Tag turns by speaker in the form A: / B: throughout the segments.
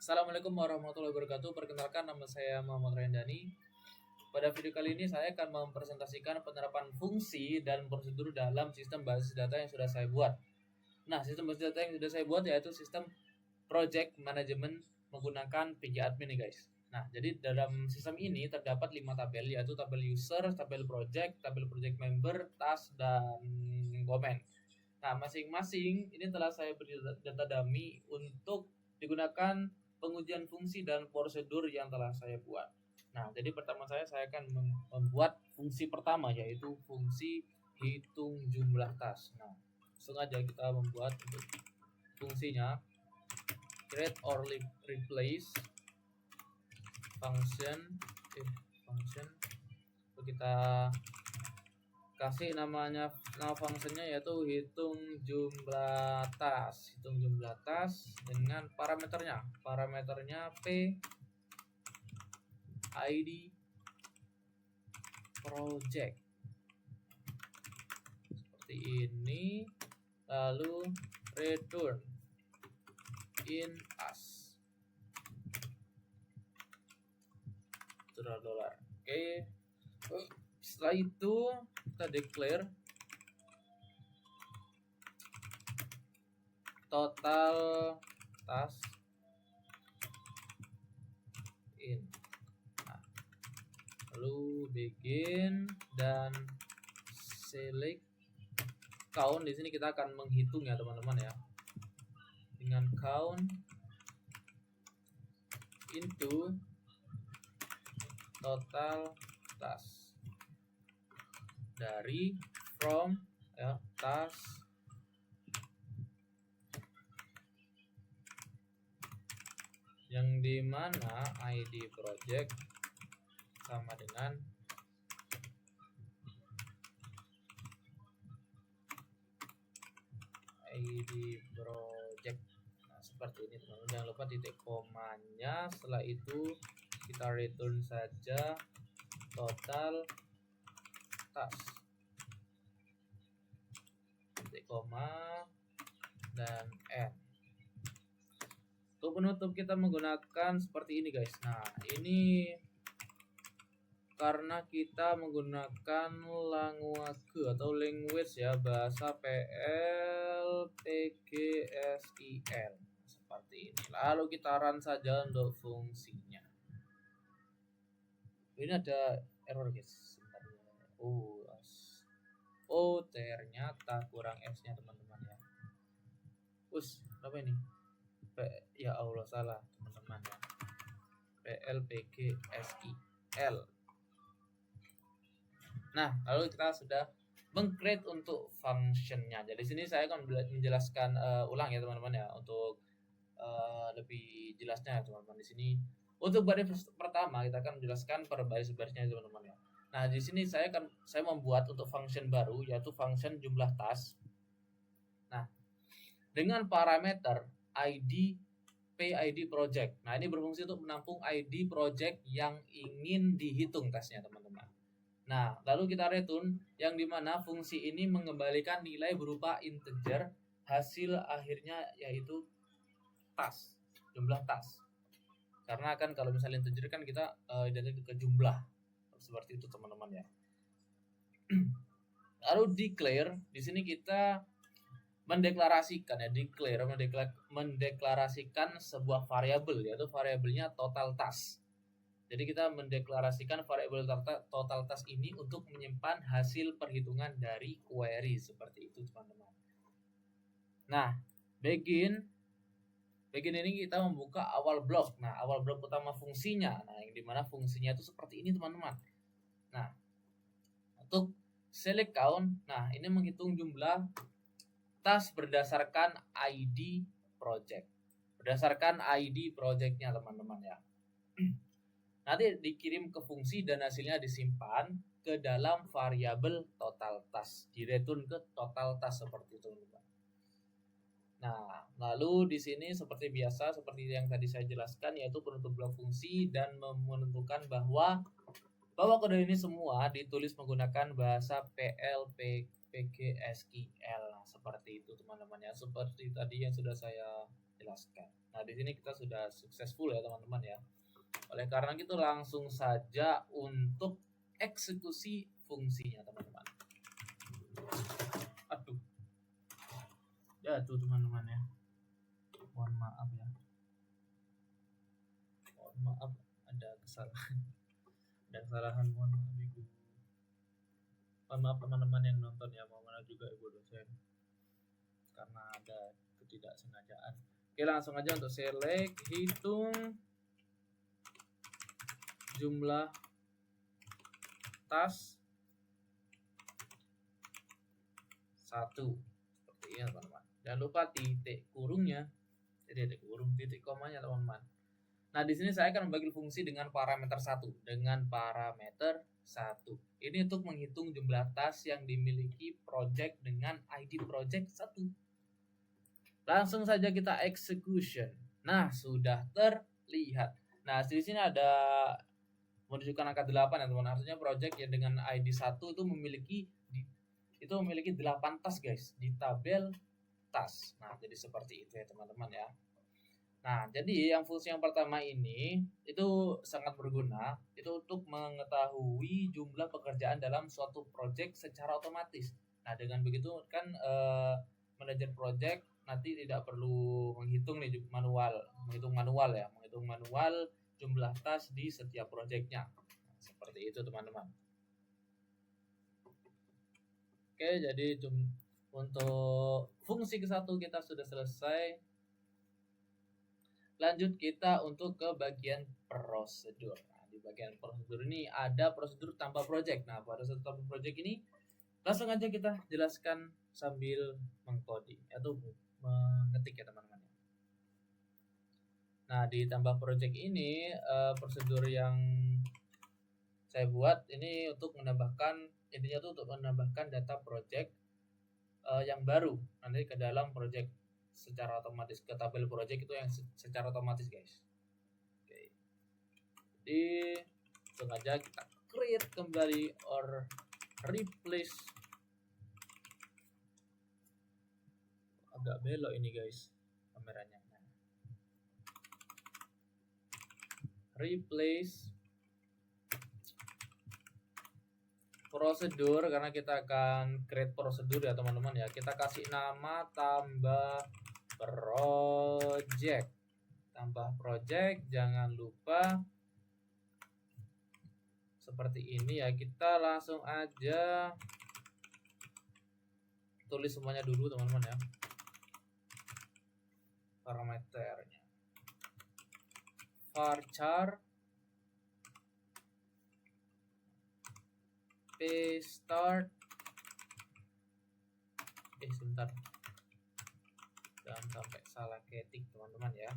A: Assalamualaikum warahmatullahi wabarakatuh. Perkenalkan, nama saya Muhammad Rendani. Pada video kali ini saya akan mempresentasikan penerapan fungsi dan prosedur dalam sistem basis data yang sudah saya buat. Nah, sistem basis data yang sudah saya buat yaitu sistem project management menggunakan PG Admin nih guys. Nah, jadi dalam sistem ini terdapat 5 tabel, yaitu tabel user, tabel project member, task, dan comment. Nah, masing-masing ini telah saya beri data dummy untuk digunakan pengujian fungsi dan prosedur yang telah saya buat. Nah, jadi pertama saya akan membuat fungsi pertama, yaitu fungsi hitung jumlah tas. Nah, langsung aja kita membuat untuk fungsinya. Create or replace function kita kasih nama fungsinya yaitu hitung jumlah tas dengan parameternya p id project seperti ini, lalu return in as $. Oke. Setelah itu kita declare total task in. Nah, lalu begin dan select count. Di sini kita akan menghitung ya teman-teman ya, dengan count into total task dari from ya task yang dimana ID project sama dengan ID project. Nah, seperti ini teman-teman, jangan lupa titik komanya. Setelah itu kita return saja total task, titik koma dan n. Untuk penutup kita menggunakan seperti ini guys. Nah, ini karena kita menggunakan language ya, bahasa PL PGSIL seperti ini. Lalu kita run saja untuk fungsinya. Ini ada error guys. Oh, ternyata kurang S-nya teman-teman ya. Apa ini? Ya Allah, salah teman-teman ya. PLPGSIL. Nah, lalu kita sudah meng-create untuk functionnya. Jadi sini saya akan menjelaskan ulang ya teman-teman ya, untuk lebih jelasnya ya teman-teman. Di sini untuk baris pertama kita akan menjelaskan per baris-barisnya teman-teman ya. Nah, di sini saya membuat untuk function baru, yaitu function jumlah tas. Nah, dengan parameter ID PID project. Nah, ini berfungsi untuk menampung ID project yang ingin dihitung tasnya teman-teman. Nah, lalu kita return yang dimana fungsi ini mengembalikan nilai berupa integer, hasil akhirnya yaitu tas, jumlah tas. Karena kan kalau misalnya integer kan kita identik ke jumlah, seperti itu teman-teman ya. Lalu declare, di sini kita mendeklarasikan ya, mendeklarasikan sebuah variabel, yaitu variabelnya total task. Jadi kita mendeklarasikan variabel total task ini untuk menyimpan hasil perhitungan dari query, seperti itu teman-teman. Nah, begin ini kita membuka awal blok. Nah, awal blok utama fungsinya. Nah, yang dimana fungsinya itu seperti ini teman-teman. Nah, untuk select count, nah ini menghitung jumlah tas berdasarkan ID project. Berdasarkan ID projectnya teman-teman ya. Nanti dikirim ke fungsi dan hasilnya disimpan ke dalam variabel total task, direturn ke total task seperti itu teman-teman. Nah, lalu di sini seperti biasa, seperti yang tadi saya jelaskan, yaitu penutup blok fungsi dan menentukan bahwa kode ini semua ditulis menggunakan bahasa PL PGSIL. Nah, seperti itu teman-teman ya, seperti tadi yang sudah saya jelaskan. Nah, di sini kita sudah successful ya teman-teman ya. Oleh karena itu langsung saja untuk eksekusi fungsinya teman-teman. Aduh, jatuh teman-teman ya. Mohon maaf ya. Mohon maaf, ada kesalahan. Ada kesalahan, mohon maaf ibu. Mohon maaf teman-teman yang nonton ya, mohon maaf juga ibu dosen karena ada ketidaksengajaan. Oke, langsung aja untuk select, hitung jumlah tas 1 seperti ini teman-teman. Jangan lupa titik kurungnya, titik kurung, titik komanya teman-teman. Nah, di sini saya akan membagi fungsi dengan parameter 1. Dengan parameter 1. Ini untuk menghitung jumlah tas yang dimiliki project dengan ID project 1. Langsung saja kita execution. Nah, sudah terlihat. Nah, di sini ada menunjukkan angka 8 ya teman-teman. Artinya project yang dengan ID 1 itu memiliki 8 tas guys di tabel tas. Nah, jadi seperti itu ya teman-teman ya. Nah, jadi yang fungsi yang pertama ini itu sangat berguna, itu untuk mengetahui jumlah pekerjaan dalam suatu project secara otomatis. Nah, dengan begitu kan manajer project nanti tidak perlu menghitung manual jumlah tas di setiap projectnya. Nah, seperti itu teman-teman. Oke, jadi untuk fungsi ke-1 kita sudah selesai. Lanjut kita untuk ke bagian prosedur. Nah, di bagian prosedur ini ada prosedur tanpa project. Nah, pada prosedur tanpa project ini langsung aja kita jelaskan sambil mengcoding atau mengetik ya teman-teman. Nah, di tambah project ini prosedur yang saya buat ini untuk menambahkan, intinya tuh untuk menambahkan data project yang baru nanti ke dalam project secara otomatis, ke tabel project itu yang secara otomatis guys. Oke. Jadi sengaja kita create kembali or replace. Agak belok ini guys kameranya. Replace prosedur, karena kita akan create prosedur ya teman-teman ya. Kita kasih nama tambah project. Tambah project, jangan lupa seperti ini ya. Kita langsung aja tulis semuanya dulu teman-teman ya. Parameternya. Varchar start. Sebentar. Jangan sampai salah ketik teman-teman ya.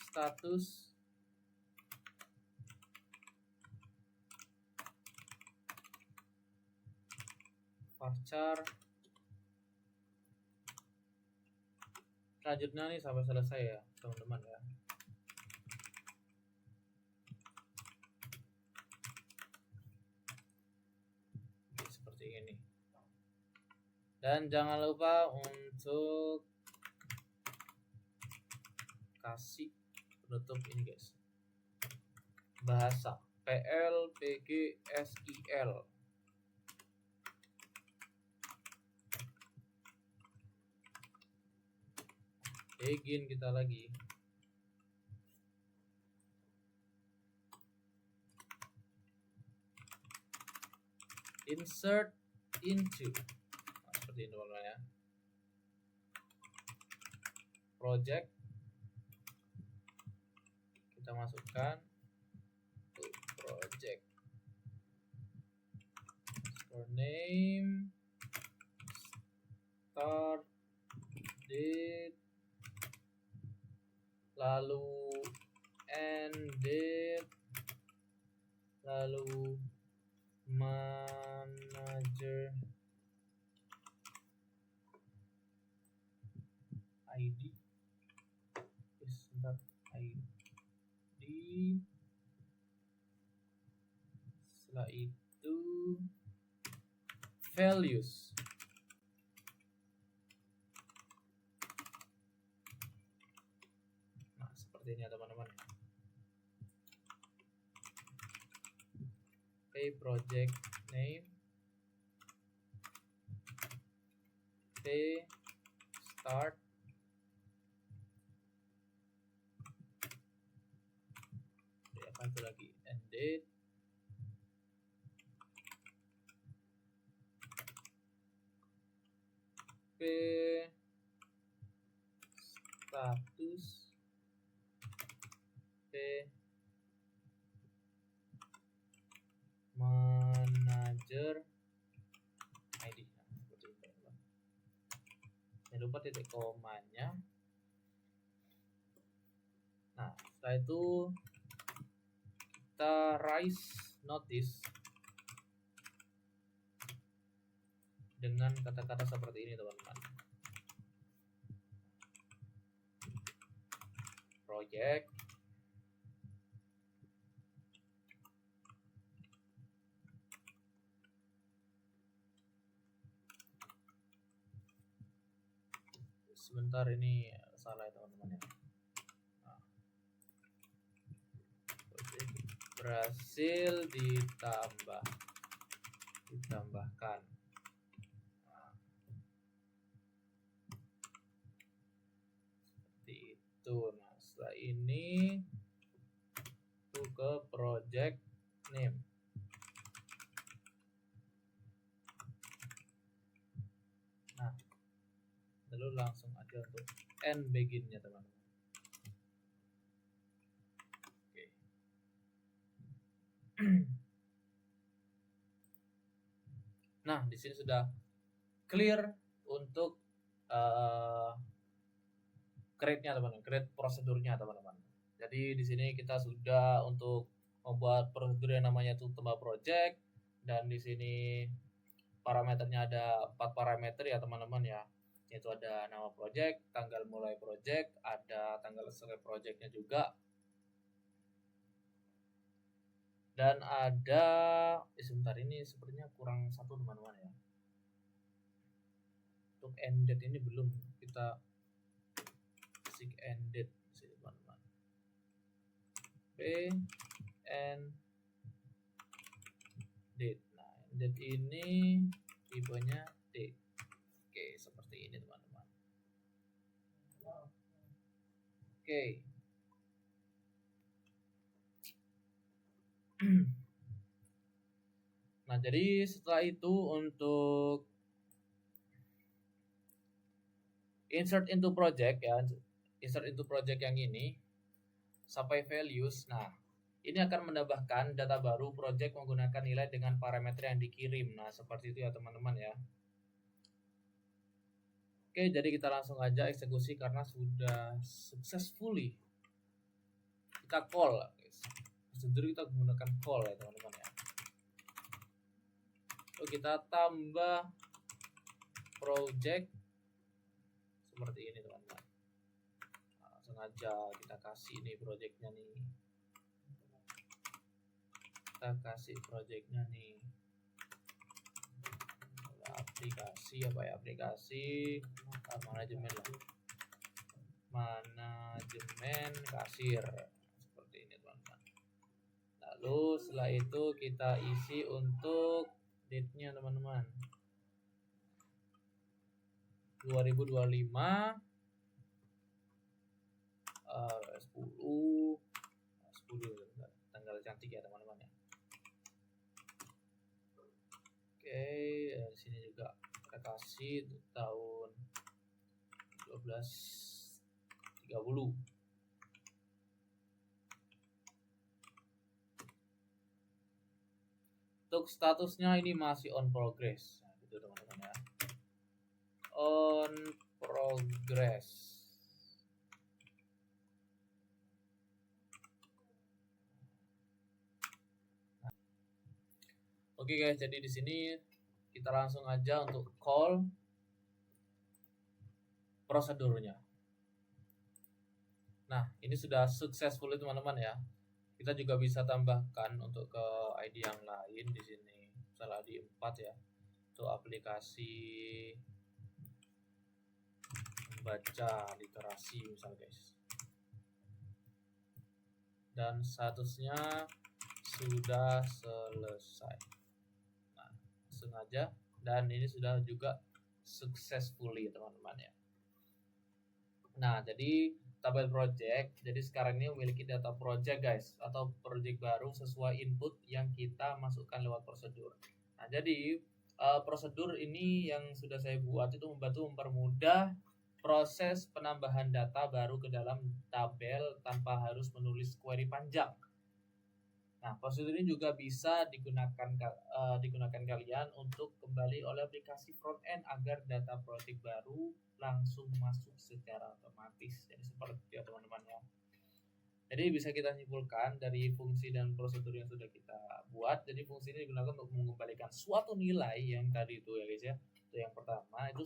A: Status varchar. Selanjutnya nih sampai selesai ya teman-teman ya. Oke, seperti ini. Dan jangan lupa untuk kasih penutup ini guys. Bahasa PL PG SIL. Begin kita lagi. Insert into. Nah, seperti ini teman-teman ya. Project. Kita masukkan to project. For name, start date, lalu end date, lalu manager ID, sebentar, ID Setelah itu values. Nah, seperti ini ya teman-teman. Oke, project name, start, apa itu lagi, end date, status, manager ID. Jangan lupa titik komanya. Nah, setelah itu kita raise notice dengan kata-kata seperti ini teman-teman. Project sebentar, ini salah ya teman-teman ya. Nah, berhasil ditambahkan. Nah, seperti itu. Nah, setelah ini itu ke project name. Nah, lalu langsung aja untuk end beginnya teman-teman. Oke. Nah, di sini sudah clear untuk create-nya teman-teman, create prosedurnya teman-teman. Jadi di sini kita sudah untuk membuat prosedur yang namanya itu tambah project, dan di sini parameternya ada 4 parameter ya teman-teman ya. Yaitu ada nama project, tanggal mulai project, ada tanggal selesai projectnya juga. Dan ada sebentar, ini sepertinya kurang satu teman-teman ya. Untuk end date ini belum kita seek end date sini teman-teman. End date. Nah, end date ini tipenya D. Oke, seperti ini teman-teman. Oke. Nah, jadi setelah itu untuk insert into project ya, insert into project yang ini sampai values. Nah, ini akan menambahkan data baru project menggunakan nilai dengan parameter yang dikirim. Nah, seperti itu ya teman-teman ya. Oke, jadi kita langsung aja eksekusi karena sudah successfully kita call. Prosedur kita menggunakan call ya teman-teman ya. So, kita tambah project seperti ini teman-teman. Langsung aja kita kasih nih projectnya nih. Kita kasih projectnya nih. Aplikasi apa ya, aplikasi manajemen lah. Manajemen kasir. Seperti ini teman-teman. Lalu setelah itu kita isi untuk date-nya teman-teman. 2025 10 tanggal cantik ya teman-teman ya. Oke, di sini juga kita kasih tahun 1230. Untuk statusnya ini masih on progress. Nah, gitu teman-teman ya. On progress. Oke guys, jadi di sini kita langsung aja untuk call prosedurnya. Nah, ini sudah successful teman-teman ya. Kita juga bisa tambahkan untuk ke ID yang lain di sini, misalnya ID 4 ya, untuk aplikasi membaca literasi misal guys. Dan statusnya sudah selesai. Nah, langsung aja, dan ini sudah juga successfully teman-teman ya. Nah, jadi tabel project, jadi sekarang ini memiliki data project guys, atau project baru sesuai input yang kita masukkan lewat prosedur. Nah, jadi prosedur ini yang sudah saya buat itu membantu mempermudah proses penambahan data baru ke dalam tabel tanpa harus menulis query panjang. Nah, prosedur ini juga bisa digunakan kalian untuk kembali oleh aplikasi front end agar data project baru langsung masuk secara otomatis. Jadi seperti itu ya teman-teman ya. Jadi bisa kita simpulkan dari fungsi dan prosedur yang sudah kita buat. Jadi fungsi ini digunakan untuk mengembalikan suatu nilai yang tadi itu ya guys ya. Itu yang pertama, itu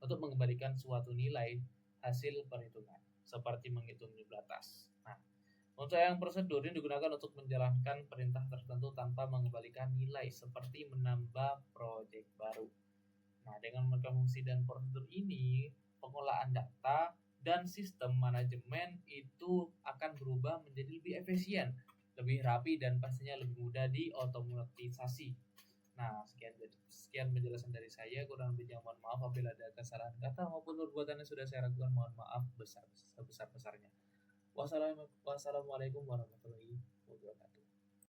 A: untuk mengembalikan suatu nilai hasil perhitungan seperti menghitung jumlah tas. Nah, untuk yang prosedur ini digunakan untuk menjalankan perintah tertentu tanpa mengembalikan nilai seperti menambah proyek baru. Nah, dengan menggunakan fungsi dan prosedur ini, pengolahan data dan sistem manajemen itu akan berubah menjadi lebih efisien, lebih rapi, dan pastinya lebih mudah diotomatisasi. Nah, sekian penjelasan dari saya. Kurang lebihnya mohon maaf apabila ada kesalahan kata maupun perbuatan yang sudah saya lakukan. Mohon maaf sebesar-besarnya. Wassalamualaikum warahmatullahi wabarakatuh.